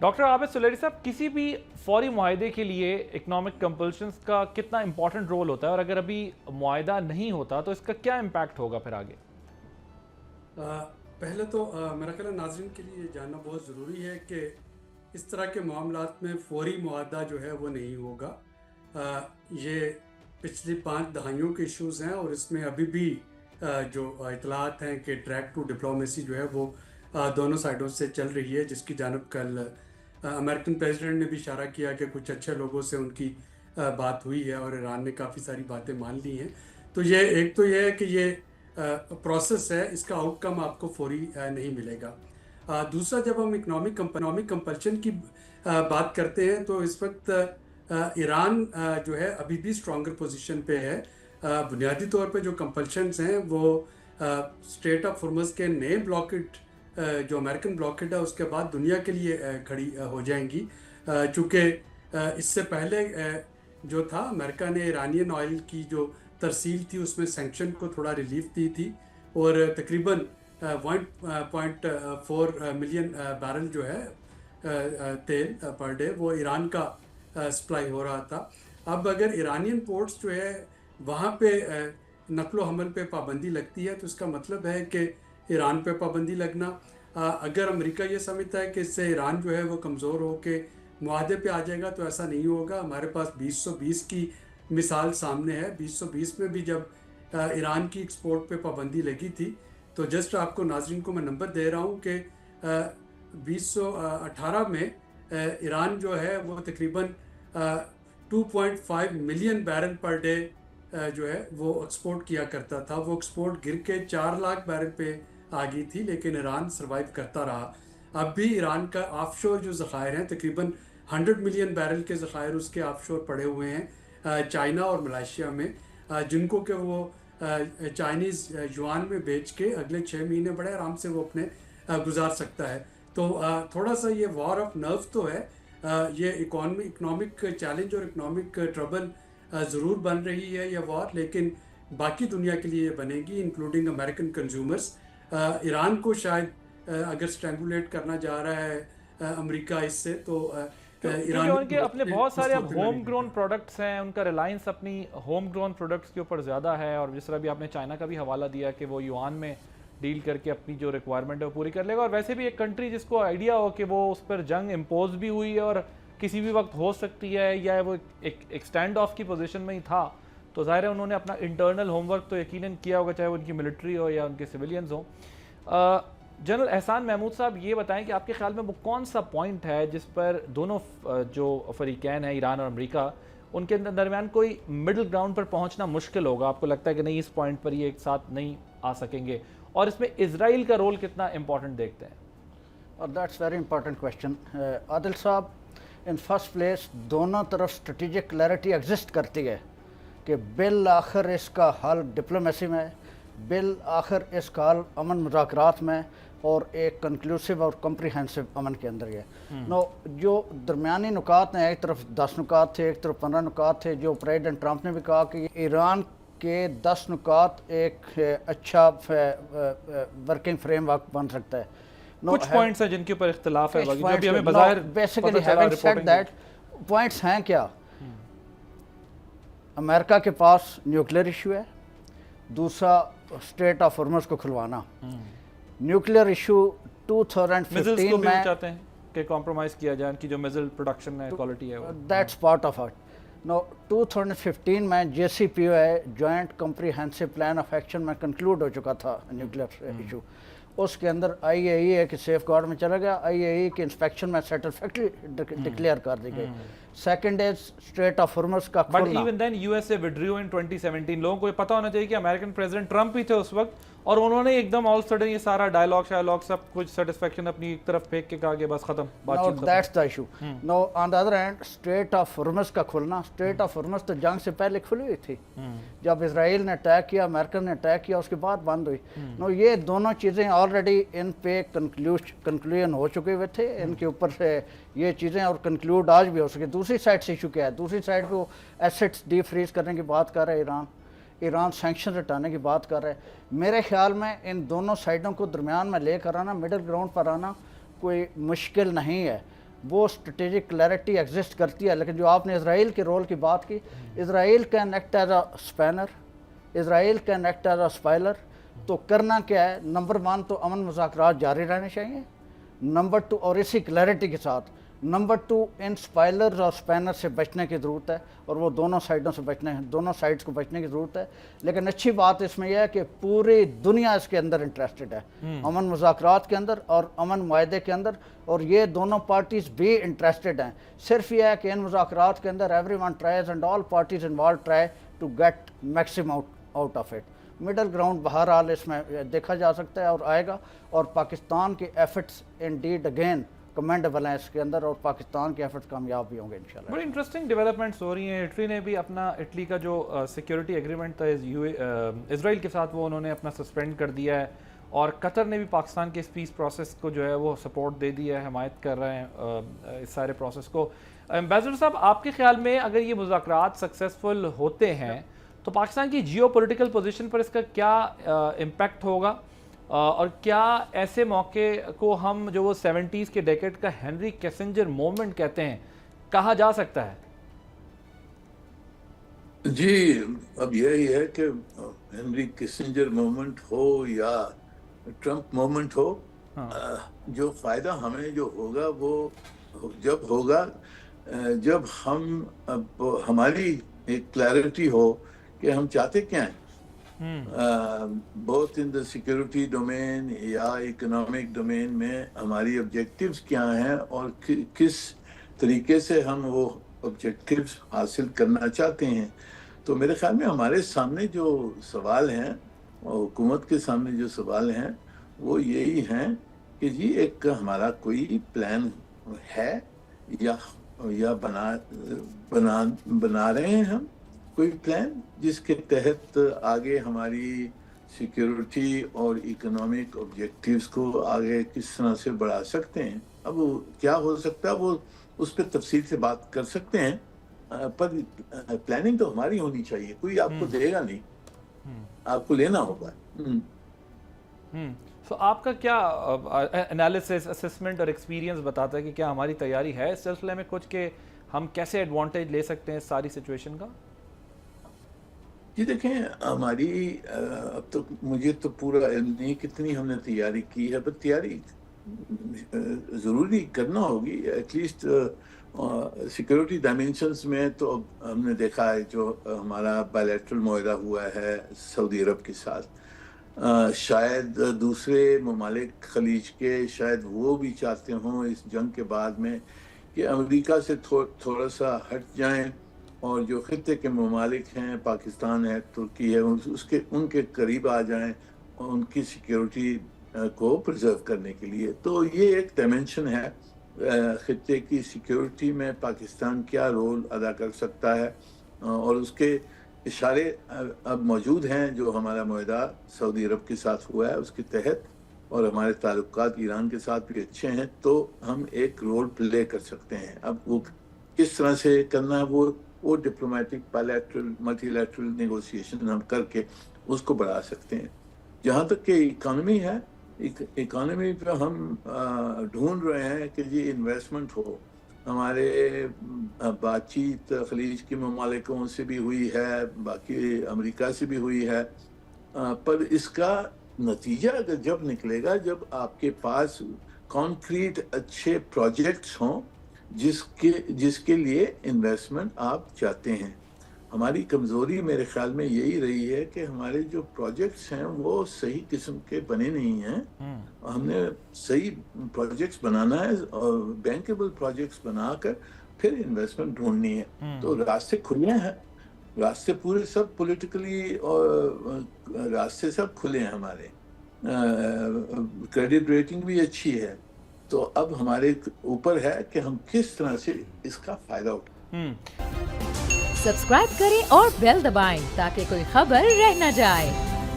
Doctor عابد سلیری صاحب، کسی بھی فوری معاہدے کے لیے اکنامک کمپلشنز کا کتنا امپورٹنٹ رول ہوتا ہے، اور اگر ابھی معاہدہ نہیں ہوتا تو اس کا کیا امپیکٹ ہوگا پھر آگے؟ پہلے تو میرا خیال ہے ناظرین کے لیے جاننا بہت ضروری ہے کہ اس طرح کے معاملات میں فوری معاہدہ جو ہے وہ نہیں ہوگا. یہ پچھلی 5 دہائیوں کے ایشوز ہیں، اور اس میں ابھی بھی جو اطلاعات ہیں کہ ٹریک ٹو ڈپلومیسی جو ہے وہ دونوں سائڈوں سے چل رہی ہے، جس کی جانب کل امریکن پریزیڈنٹ نے بھی اشارہ کیا کہ کچھ اچھے لوگوں سے ان کی بات ہوئی ہے، اور ایران نے کافی ساری باتیں مان لی ہیں. تو ایک تو یہ ہے کہ یہ پروسیس ہے، اس کا آؤٹ کم آپ کو فوری نہیں ملے گا. دوسرا، جب ہم اکنامک کمپلشن کی بات کرتے ہیں تو اس وقت ایران جو ہے ابھی بھی اسٹرانگر پوزیشن پہ ہے. بنیادی طور پہ جو کمپلشنز ہیں وہ اسٹریٹ آف ہارمز کے نئے بلاکڈ جو امریکن بلاکڈ ہے اس کے بعد دنیا کے لیے کھڑی ہو جائیں گی. چونکہ اس سے پہلے جو تھا امریکہ نے ایرانین آئل کی جو ترسیل تھی اس میں سینکشن کو تھوڑا ریلیف دی تھی، اور تقریباً 1.4 ملین بیرل جو ہے تیل پر ڈے وہ ایران کا سپلائی ہو رہا تھا. اب اگر ایرانین پورٹس جو ہے وہاں پہ نقل و حمل پہ پابندی لگتی ہے تو اس کا مطلب ہے کہ ایران پہ پابندی لگنا. اگر امریکہ یہ سمجھتا ہے کہ اس سے ایران جو ہے وہ کمزور ہو کے معاہدے پہ آ جائے گا تو ایسا نہیں ہوگا. ہمارے پاس 2020 کی مثال سامنے ہے. 2020 میں بھی جب ایران کی ایکسپورٹ پہ پابندی لگی تھی تو جسٹ آپ کو ناظرین کو میں نمبر دے رہا ہوں کہ 2018 میں ایران جو ہے وہ تقریباً 2.5 ملین بیرل پر ڈے جو ہے وہ ایکسپورٹ کیا کرتا تھا. وہ ایکسپورٹ گر کے 4 لاکھ بیرل پہ آ گئی تھی، لیکن ایران سروائیو کرتا رہا. اب بھی ایران کا آف شور جو ذخائر ہیں تقریباً 100 ملین بیرل کے ذخائر اس کے آف شور پڑے ہوئے ہیں چائنا اور ملائیشیا میں، جن کو کہ وہ چائنیز یوان میں بیچ کے اگلے 6 مہینے بڑے آرام سے وہ اپنے گزار سکتا ہے. تو تھوڑا سا یہ وار آف نرو تو ہے. یہ اکنامک چیلنج اور اکنامک ٹربل ضرور بن رہی ہے یہ وار، لیکن باقی دنیا کے لیے یہ بنے گی انکلوڈنگ امریکن کنزیومرز. ایران کو شاید اگر اسٹرینگولیٹ کرنا جا رہا ہے امریکہ اس سے تو کیونکہ ان کے اپنے بہت سارے اب ہوم گرون پروڈکٹس ہیں، ان کا ریلائنس اپنی ہوم گرون پروڈکٹس کے اوپر زیادہ ہے. اور جس طرح بھی آپ نے چائنا کا بھی حوالہ دیا کہ وہ یوان میں ڈیل کر کے اپنی جو ریکوائرمنٹ ہے وہ پوری کر لے گا. اور ویسے بھی ایک کنٹری جس کو آئیڈیا ہو کہ وہ اس پر جنگ امپوز بھی ہوئی ہے اور کسی بھی وقت ہو سکتی ہے، یا وہ ایک اسٹینڈ آف کی پوزیشن میں ہی تھا، تو ظاہر ہے انہوں نے اپنا انٹرنل ہوم ورک تو یقیناً کیا ہوگا، چاہے وہ ان کی ملٹری ہو یا ان کے سویلینز ہوں. جنرل احسان محمود صاحب، یہ بتائیں کہ آپ کے خیال میں وہ کون سا پوائنٹ ہے جس پر دونوں جو فریقین ہیں ایران اور امریکہ، ان کے درمیان کوئی مڈل گراؤنڈ پر پہنچنا مشکل ہوگا؟ آپ کو لگتا ہے کہ نہیں، اس پوائنٹ پر یہ ایک ساتھ نہیں آ سکیں گے؟ اور اس میں اسرائیل کا رول کتنا امپورٹنٹ دیکھتے ہیں؟ اور دیٹس ویری امپورٹنٹ کویشچن. عادل صاحب، ان فرسٹ پلیس دونوں طرف اسٹریٹجک کلیئرٹی ایگزسٹ کرتی ہے کہ بالآخر اس کا حل ڈپلومیسی میں، بالآخر اس کا حل امن مذاکرات میں، اور ایک کنکلوسیو اور کمپریہنسو امن کے اندر ہے. جو درمیانی نکات ہیں، ایک طرف 10 نکات تھے، ایک طرف 15 نکات تھے، جو پریزیڈنٹ ٹرمپ نے بھی کہا کہ ایران کے 10 نکات ایک اچھا ورکنگ فریم ورک بن سکتا ہے. کچھ پوائنٹس ہیں جن کے اوپر اختلاف ہے، جو بھی ہمیں بظاہر basically having said that, points ہیں کیا؟ امریکہ کے پاس نیوکلیر ایشو ہے، دوسرا اسٹریٹ آف ہارمز کو کھلوانا. نیوکلیر ایشو 2015 میں چاہتے ہیں کہ کمپرومائز کیا جائے، ان کی جو میزل پروڈکشن ہے کوالٹی ہے، دیٹس پارٹ آف اٹ. 2015 میں جے سی پی او ہے، joint comprehensive plan of action میں کنکلوڈ ہو چکا تھا نیوکلیر ایشو. اس کے اندر آئی اے ای کے سیف گارڈ میں چلا گیا، آئی اے ای کی انسپیکشن میں سیٹلفیکٹری ڈکلیئر کر دی گئی. Second is strait of Hormuz کا کھلنا. But even then U S A withdrew in 2017. لوگوں کو یہ پتا ہونا چاہیے کہ امریکن پریزیڈنٹ ٹرمپ ہی تھے اس وقت، اور انہوں نے ایک دم آل سڈن یہ سارا ڈائلاگ شائلاگ سب کچھ سیٹسفیکشن اپنی ایک طرف پھینک کے کہا کہ بس ختم بات چیت ختم. That's the issue. No on the other hand strait of Hormuz کا کھلنا، اسٹریٹ آف ہارمز تو جنگ سے پہلے کھلی ہوئی تھی. جب اسرائیل نے اٹیک کیا، امریکہ نے اٹیک کیا، اس کے بعد بند ہوئی. نو یہ دونوں چیزیں آلریڈی ان پہ کنکلوژن ہو چکے ہوئے تھے، ان کے اوپر سے یہ چیزیں اور کنکلوڈ آج بھی ہو سکے. دوسری سائڈ سے ایشو کیا ہے؟ دوسری سائڈ پہ وہ ایسٹس ڈی فریز کرنے کی بات کر رہے ہیں، ایران سینکشن ہٹانے کی بات کر رہے ہیں. میرے خیال میں ان دونوں سائڈوں کو درمیان میں لے کر آنا، مڈل گراؤنڈ پر آنا کوئی مشکل نہیں ہے. وہ اسٹریٹجک کلیئرٹی ایگزسٹ کرتی ہے. لیکن جو آپ نے اسرائیل کے رول کی بات کی, Israel can act as a spinner, Israel can act as a spoiler. تو کرنا کیا ہے, نمبر 1 تو امن مذاکرات جاری رہنے چاہیے, نمبر 2 اور اسی کلیئرٹی کے ساتھ نمبر 2 ان اسپائلرز اور اسپینر سے بچنے کی ضرورت ہے, اور وہ دونوں سائڈس کو بچنے کی ضرورت ہے. لیکن اچھی بات اس میں یہ ہے کہ پوری دنیا اس کے اندر انٹرسٹڈ ہے, امن مذاکرات کے اندر اور امن معاہدے کے اندر, اور یہ دونوں پارٹیز بھی انٹرسٹڈ ہیں. صرف یہ ہے کہ ان مذاکرات کے اندر everyone tries and all parties involve try to get maximum out of it. Middle ground بہرحال اس میں دیکھا جا سکتا ہے اور آئے گا, اور پاکستان کے ایفرٹس انڈیڈ اگین کمینڈیبل ہیں اس کے اندر, اور پاکستان کے ایفرٹس کامیاب بھی ہوں گے انشاءاللہ. بڑی انٹرسٹنگ ڈیولپمنٹس ہو رہی ہیں. اٹلی نے بھی اپنا, اٹلی کا جو سیکیورٹی ایگریمنٹ تھا اسرائیل کے ساتھ وہ انہوں نے اپنا سسپینڈ کر دیا ہے, اور قطر نے بھی پاکستان کے اس پیس پروسیس کو جو ہے وہ سپورٹ دے دی ہے, حمایت کر رہے ہیں اس سارے پروسیس کو. ایمبیسڈر صاحب, آپ کے خیال میں اگر یہ مذاکرات سکسیسفل ہوتے ہیں تو پاکستان کی جیو پولیٹیکل پوزیشن پر اس کا کیا امپیکٹ ہوگا, اور کیا ایسے موقع کو ہم جو وہ 70s کے ڈیکیڈ کا ہنری کیسنجر مومنٹ کہتے ہیں کہا جا سکتا ہے؟ جی, اب یہی ہے کہ ہنری کیسنجر مومنٹ ہو یا ٹرمپ مومنٹ ہو, جو فائدہ ہمیں جو ہوگا وہ جب ہوگا جب ہماری ایک کلیئرٹی ہو کہ ہم چاہتے کیا ہیں, بہت ان دا سیکورٹی ڈومین یا اکنامک ڈومین میں ہماری آبجیکٹیوز کیا ہیں, اور کس طریقے سے ہم وہ آبجیکٹیوز حاصل کرنا چاہتے ہیں. تو میرے خیال میں ہمارے سامنے جو سوال ہیں, اور حکومت کے سامنے جو سوال ہیں, وہ یہی ہیں کہ جی ایک ہمارا کوئی پلان ہے یا بنا رہے ہیں ہم کوئی پلان جس کے تحت آگے ہماری سیکیورٹی اور اکنامک آبجیکٹیوز کو آگے کس طرح سے بڑھا سکتے ہیں. اب وہ کیا ہو سکتا ہے وہ اس پہ تفصیل سے بات کر سکتے ہیں, پر پلاننگ تو ہماری ہونی چاہیے. کوئی آپ کو دے گا نہیں, آپ کو لینا ہوگا. تو آپ کا کیا انالیسس, اسسمنٹ اور ایکسپیرینس بتاتا ہے کہ کیا ہماری تیاری ہے اس سلسلے میں کچھ, کہ ہم کیسے ایڈوانٹیج لے سکتے ہیں اس ساری سچویشن کا؟ جی دیکھیں, ہماری اب تک مجھے تو پورا علم نہیں کتنی ہم نے تیاری کی ہے, بس تیاری ضروری کرنا ہوگی. ایٹ لیسٹ سیکورٹی ڈائمینشنز میں تو اب ہم نے دیکھا ہے جو ہمارا بائلیٹرل معاہدہ ہوا ہے سعودی عرب کے ساتھ, شاید دوسرے ممالک خلیج کے شاید وہ بھی چاہتے ہوں اس جنگ کے بعد میں کہ امریکہ سے تھوڑا سا ہٹ جائیں, اور جو خطے کے ممالک ہیں, پاکستان ہے, ترکی ہے, ان کے قریب آ جائیں اور ان کی سیکیورٹی کو پرزرو کرنے کے لیے. تو یہ ایک ڈائمینشن ہے خطے کی سیکیورٹی میں پاکستان کیا رول ادا کر سکتا ہے, اور اس کے اشارے اب موجود ہیں. جو ہمارا معاہدہ سعودی عرب کے ساتھ ہوا ہے اس کے تحت, اور ہمارے تعلقات ایران کے ساتھ بھی اچھے ہیں, تو ہم ایک رول پلے کر سکتے ہیں. اب وہ کس طرح سے کرنا ہے وہ ڈپلومیٹک بائلیٹرل ملٹی لیٹرل نیگوسیشن ہم کر کے اس کو بڑھا سکتے ہیں. جہاں تک کہ اکانومی ہے, اکانومی پہ ہم ڈھونڈ رہے ہیں کہ جی انویسٹمنٹ ہو. ہمارے بات چیت خلیج کے ممالکوں سے بھی ہوئی ہے, باقی امریکہ سے بھی ہوئی ہے, پر اس کا نتیجہ اگر جب نکلے گا جب آپ کے پاس کانکریٹ اچھے پروجیکٹس ہوں جس کے لیے انویسٹمنٹ آپ چاہتے ہیں. ہماری کمزوری میرے خیال میں یہی رہی ہے کہ ہمارے جو پروجیکٹس ہیں وہ صحیح قسم کے بنے نہیں ہیں. ہم نے صحیح پروجیکٹس بنانا ہے اور بینکیبل پروجیکٹس بنا کر پھر انویسٹمنٹ ڈھونڈنی ہے. تو راستے کھلے ہیں, راستے پورے سب پولیٹیکلی اور راستے سب کھلے ہیں ہمارے. کریڈٹ ریٹنگ بھی اچھی ہے. تو اب ہمارے اوپر ہے کہ ہم کس طرح سے اس کا فائدہ اٹھائیں. سبسکرائب کریں اور بیل دبائیں تاکہ کوئی خبر رہ نہ جائے.